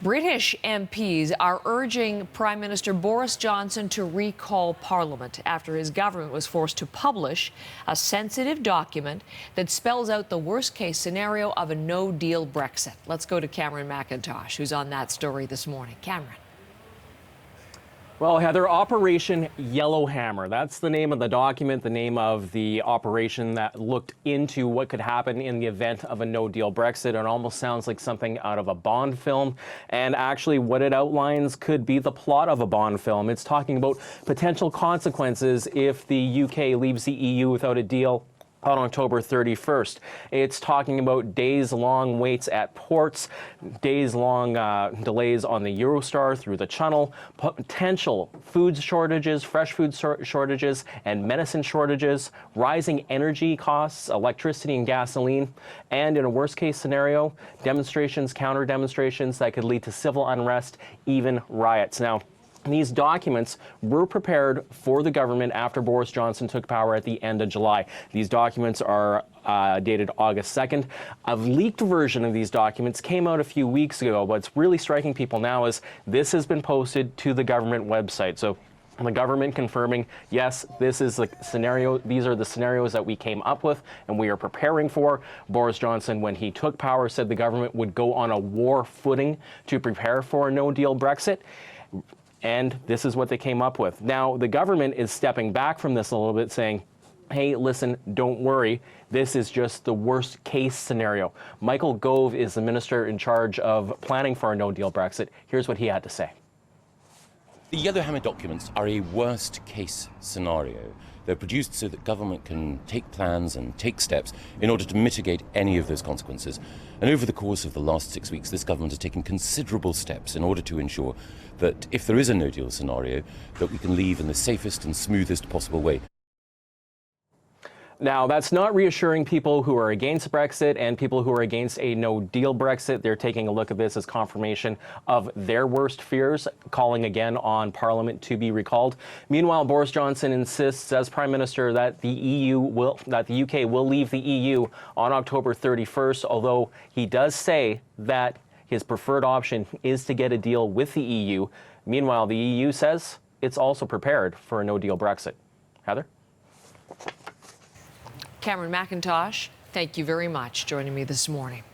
British MPs are urging Prime Minister Boris Johnson to recall Parliament after his government was forced to publish a sensitive document that spells out the worst-case scenario of a no-deal Brexit. Let's go to Cameron McIntosh, who's on that story this morning. Cameron. Well, Heather, Operation Yellowhammer. That's the name of the document, the name of the operation that looked into what could happen in the event of a no-deal Brexit. It almost sounds like something out of a Bond film. And actually, what it outlines could be the plot of a Bond film. It's talking about potential consequences if the UK leaves the EU without a deal on October 31st. It's talking about days-long waits at ports, days-long delays on the Eurostar through the Channel, potential food shortages, fresh food shortages, and medicine shortages, rising energy costs, electricity and gasoline, and in a worst-case scenario, demonstrations, counter-demonstrations that could lead to civil unrest, even riots. Now, these documents were prepared for the government after Boris Johnson took power at the end of July. These documents are dated August 2nd. A leaked version of these documents came out a few weeks ago. What's really striking people now is this has been posted to the government website. So the government confirming, yes, this is the scenario. These are the scenarios that we came up with and we are preparing for. Boris Johnson, when he took power, said the government would go on a war footing to prepare for a no-deal Brexit. And this is what they came up with. Now, the government is stepping back from this a little bit, saying, hey, listen, don't worry. This is just the worst case scenario. Michael Gove is the minister in charge of planning for a no-deal Brexit. Here's what he had to say. The Yellowhammer documents are a worst case scenario. They're produced so that government can take plans and take steps in order to mitigate any of those consequences. And over the course of the last 6 weeks, this government has taken considerable steps in order to ensure that if there is a no-deal scenario, that we can leave in the safest and smoothest possible way. Now, that's not reassuring people who are against Brexit and people who are against a no-deal Brexit. They're taking a look at this as confirmation of their worst fears, calling again on Parliament to be recalled. Meanwhile, Boris Johnson insists as Prime Minister that the UK will leave the EU on October 31st, although he does say that his preferred option is to get a deal with the EU. Meanwhile, the EU says it's also prepared for a no-deal Brexit. Heather? Cameron McIntosh, thank you very much for joining me this morning.